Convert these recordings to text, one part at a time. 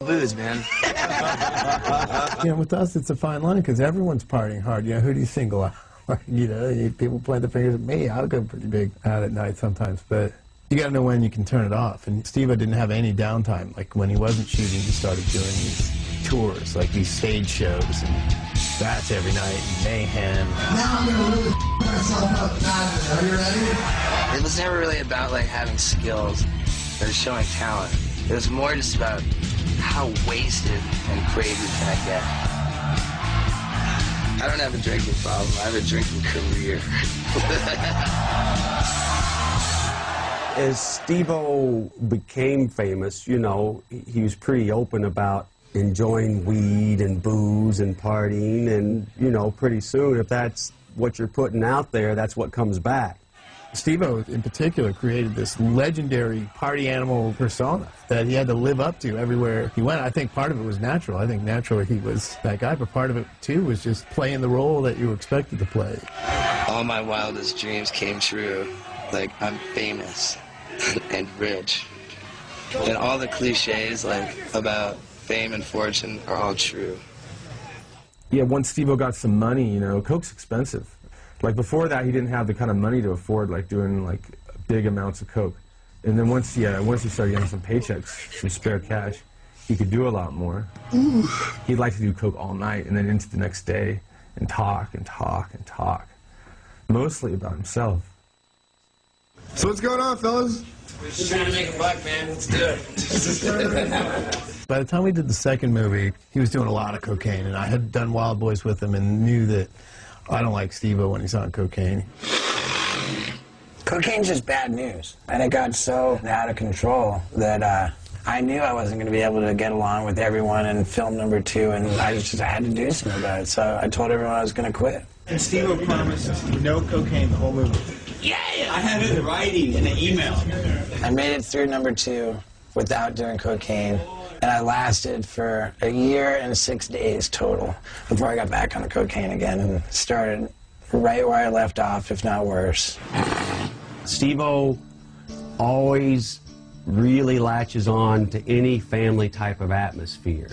booze, man. You know, with us, it's a fine line because everyone's partying hard. You know, who do you single out? You know, people point the fingers at me. I'll go pretty big out at night sometimes, but you got to know when you can turn it off. And Steve-O didn't have any downtime. Like when he wasn't shooting, he started doing these tours, like these stage shows, and that's every night, and mayhem. Now I'm gonna really myself up. Are you ready? It was never really about like having skills or showing talent. It was more just about how wasted and crazy can I get. I don't have a drinking problem. I have a drinking career. As Steve-O became famous, you know, he was pretty open about enjoying weed and booze and partying, and, you know, pretty soon, if that's what you're putting out there, that's what comes back. Steve-O, in particular, created this legendary party animal persona that he had to live up to everywhere he went. I think part of it was natural. I think naturally he was that guy, but part of it, too, was just playing the role that you were expected to play. All my wildest dreams came true. Like, I'm famous and rich. And all the cliches, like, about fame and fortune are all true. Yeah, once Steve-O got some money, you know, Coke's expensive. Like before that, he didn't have the kind of money to afford like doing like big amounts of Coke. And then once he started getting some paychecks, some spare cash, he could do a lot more. He'd like to do Coke all night and then into the next day and talk and talk and talk, mostly about himself. So what's going on, fellas? We're just trying to make a buck, man. Let's do it. By the time we did the second movie, he was doing a lot of cocaine, and I had done Wild Boys with him and knew that I don't like Steve-O when he's on cocaine. Cocaine's just bad news. And it got so out of control that I knew I wasn't going to be able to get along with everyone in film number 2, and I had to do something about it. So I told everyone I was going to quit. And Steve-O promised no cocaine the whole movie. Yeah! I have it in writing in an email. I made it through number 2 without doing cocaine. And I lasted for a year and 6 days total before I got back on the cocaine again and started right where I left off, if not worse. Steve-O always really latches on to any family type of atmosphere.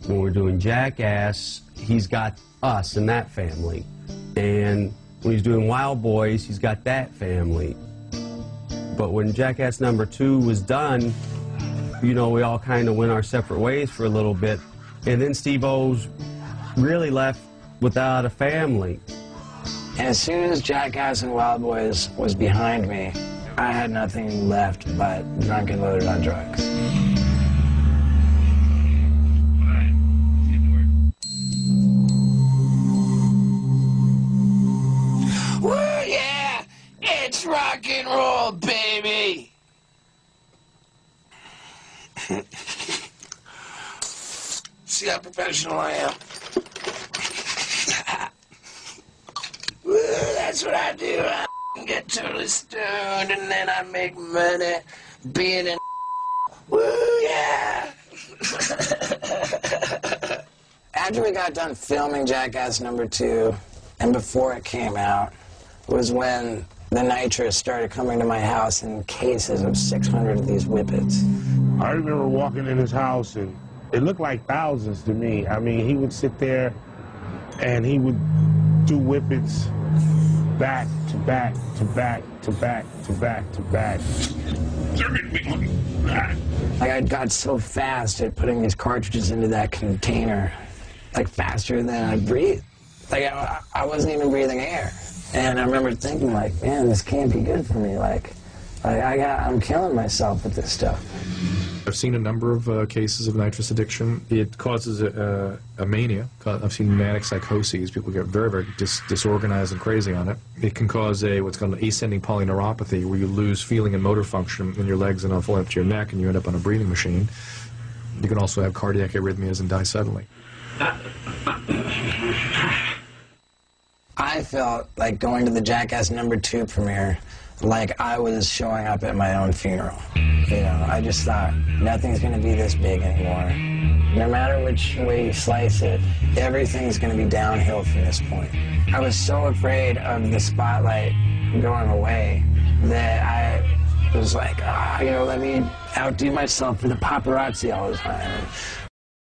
When we're doing Jackass, he's got us in that family. And when he's doing Wild Boys, he's got that family. But when Jackass number 2 was done, you know, we all kind of went our separate ways for a little bit. And then Steve-O's really left without a family. And as soon as Jackass and Wild Boys was behind me, I had nothing left but drunk and loaded on drugs. Woo, yeah! It's rock and roll, baby! See how professional I am? Woo, that's what I do. I get totally stoned and then I make money being in. Woo, yeah! After we got done filming Jackass number 2, and before it came out, was when the nitrous started coming to my house in cases of 600 of these whippets. I remember walking in his house, and it looked like thousands to me. I mean, he would sit there, and he would do whippets back to back to back to back to back to back. Like, I got so fast at putting these cartridges into that container, like faster than I breathed. Like, I wasn't even breathing air. And I remember thinking, like, man, this can't be good for me. Like I'm killing myself with this stuff. I've seen a number of cases of nitrous addiction. It causes a mania. I've seen manic psychoses. People get very, very disorganized and crazy on it. It can cause what's called an ascending polyneuropathy, where you lose feeling and motor function in your legs and fall up to your neck, and you end up on a breathing machine. You can also have cardiac arrhythmias and die suddenly. I felt like going to the Jackass number 2 premiere like I was showing up at my own funeral. You know, I just thought, nothing's going to be this big anymore. No matter which way you slice it, everything's going to be downhill from this point. I was so afraid of the spotlight going away that I was like, you know, let me outdo myself for the paparazzi all the time.